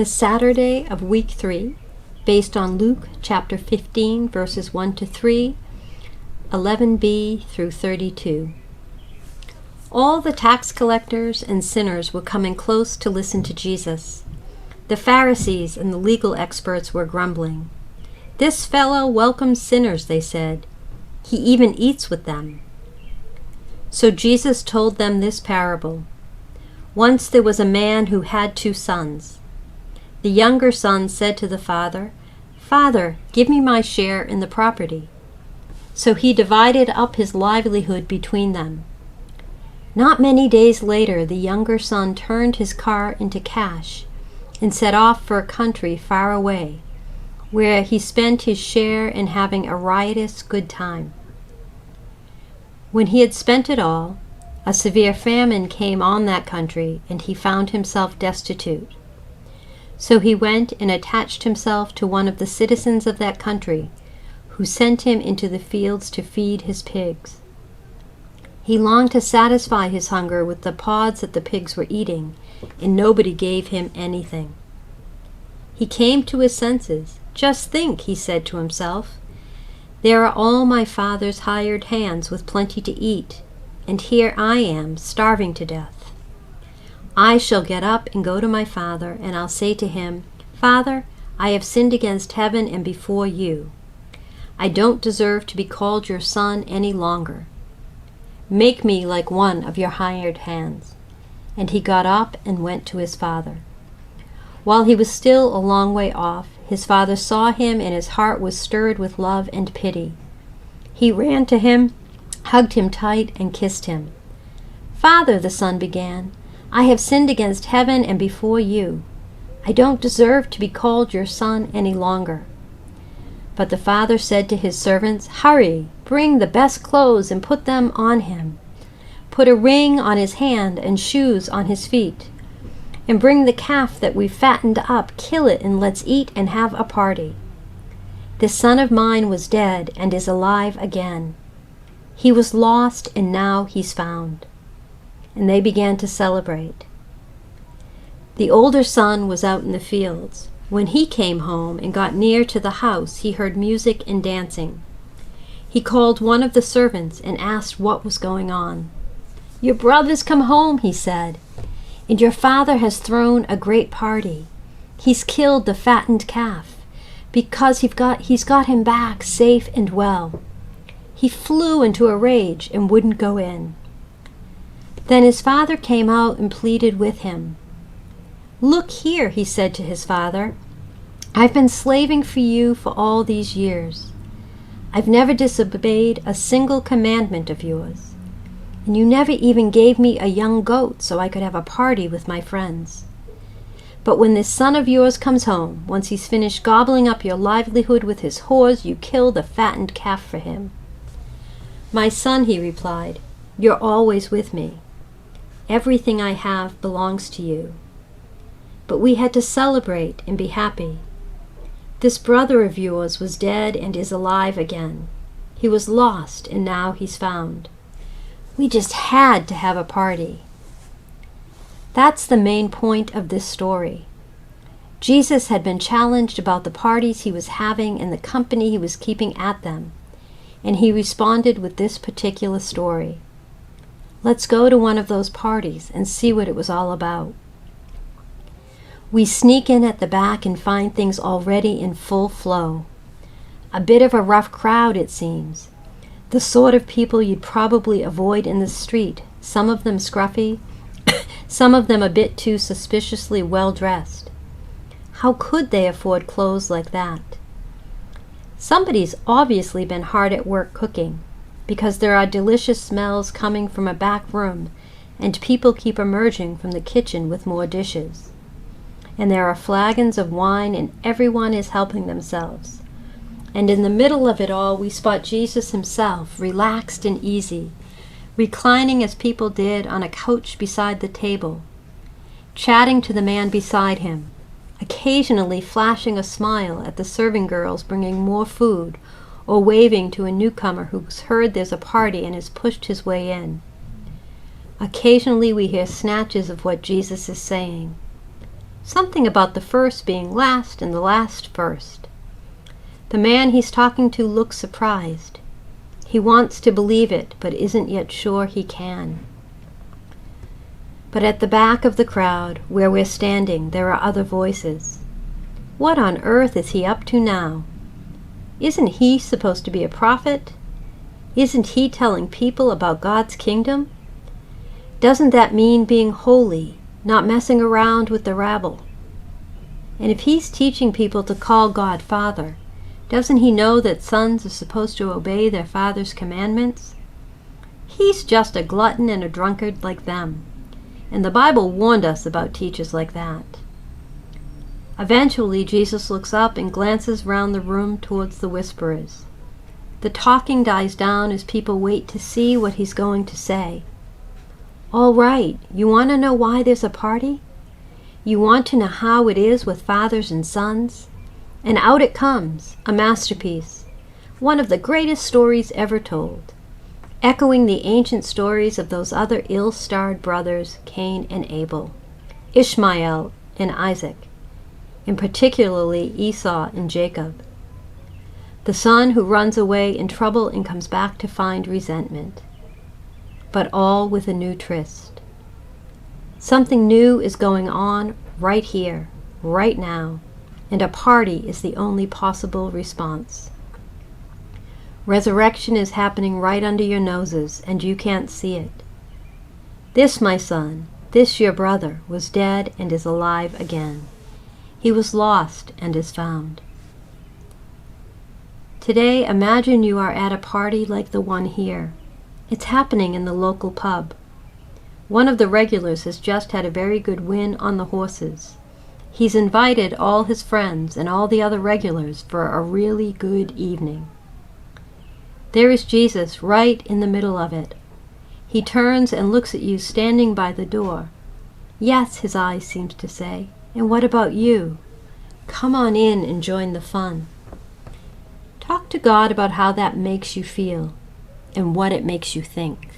The Saturday of week 3, based on Luke chapter 15, verses 1 to 3, 11b through 32. All the tax collectors and sinners were coming close to listen to Jesus. The Pharisees and the legal experts were grumbling. "This fellow welcomes sinners," they said. "He even eats with them." So Jesus told them this parable. Once there was a man who had 2 sons. The younger son said to the father, "Father, give me my share in the property." So he divided up his livelihood between them. Not many days later, the younger son turned his car into cash and set off for a country far away, where he spent his share in having a riotous good time. When he had spent it all, a severe famine came on that country, and he found himself destitute. So he went and attached himself to one of the citizens of that country, who sent him into the fields to feed his pigs. He longed to satisfy his hunger with the pods that the pigs were eating, and nobody gave him anything. He came to his senses. "Just think," he said to himself, "there are all my father's hired hands with plenty to eat, and here I am, starving to death. I shall get up and go to my father, and I'll say to him, 'Father, I have sinned against heaven and before you. I don't deserve to be called your son any longer. Make me like one of your hired hands.' And he got up and went to his father. While he was still a long way off, his father saw him, and his heart was stirred with love and pity. He ran to him, hugged him tight, and kissed him. 'Father,' the son began, 'I have sinned against heaven and before you. I don't deserve to be called your son any longer.' But the father said to his servants, 'Hurry, bring the best clothes and put them on him. Put a ring on his hand and shoes on his feet. And bring the calf that we've fattened up, kill it, and let's eat and have a party. This son of mine was dead and is alive again. He was lost and now he's found.' And they began to celebrate. The older son was out in the fields. When he came home and got near to the house, he heard music and dancing. He called one of the servants and asked what was going on. 'Your brother's come home,' he said, 'and your father has thrown a great party. He's killed the fattened calf because he's got him back safe and well.' He flew into a rage and wouldn't go in. Then his father came out and pleaded with him. 'Look here,' he said to his father, 'I've been slaving for you for all these years. I've never disobeyed a single commandment of yours, and you never even gave me a young goat so I could have a party with my friends. But when this son of yours comes home, once he's finished gobbling up your livelihood with his whores, you kill the fattened calf for him.' 'My son,' he replied, 'you're always with me. Everything I have belongs to you.' But we had to celebrate and be happy. This brother of yours was dead and is alive again. He was lost and now he's found. We just had to have a party." That's the main point of this story. Jesus had been challenged about the parties he was having and the company he was keeping at them, and he responded with this particular story. Let's go to one of those parties and see what it was all about. We sneak in at the back and find things already in full flow. A bit of a rough crowd, it seems. The sort of people you'd probably avoid in the street, some of them scruffy, some of them a bit too suspiciously well-dressed. How could they afford clothes like that? Somebody's obviously been hard at work cooking, because there are delicious smells coming from a back room, and people keep emerging from the kitchen with more dishes. And there are flagons of wine, and everyone is helping themselves. And in the middle of it all, we spot Jesus himself, relaxed and easy, reclining as people did on a couch beside the table, chatting to the man beside him, occasionally flashing a smile at the serving girls bringing more food, or waving to a newcomer who's heard there's a party and has pushed his way in. Occasionally we hear snatches of what Jesus is saying. Something about the first being last and the last first. The man he's talking to looks surprised. He wants to believe it, but isn't yet sure he can. But at the back of the crowd, where we're standing, there are other voices. What on earth is he up to now? Isn't he supposed to be a prophet? Isn't he telling people about God's kingdom? Doesn't that mean being holy, not messing around with the rabble? And if he's teaching people to call God Father, doesn't he know that sons are supposed to obey their father's commandments? He's just a glutton and a drunkard like them, and the Bible warned us about teachers like that. Eventually, Jesus looks up and glances round the room towards the whisperers. The talking dies down as people wait to see what he's going to say. All right, you want to know why there's a party? You want to know how it is with fathers and sons? And out it comes, a masterpiece, one of the greatest stories ever told, echoing the ancient stories of those other ill-starred brothers, Cain and Abel, Ishmael and Isaac, and particularly Esau and Jacob. The son who runs away in trouble and comes back to find resentment, but all with a new tryst. Something new is going on right here, right now, and a party is the only possible response. Resurrection is happening right under your noses, and you can't see it. This, my son, this your brother, was dead and is alive again. He was lost and is found. Today, imagine you are at a party like the one here. It's happening in the local pub. One of the regulars has just had a very good win on the horses. He's invited all his friends and all the other regulars for a really good evening. There is Jesus right in the middle of it. He turns and looks at you standing by the door. Yes, his eyes seem to say, and what about you? Come on in and join the fun. Talk to God about how that makes you feel and what it makes you think.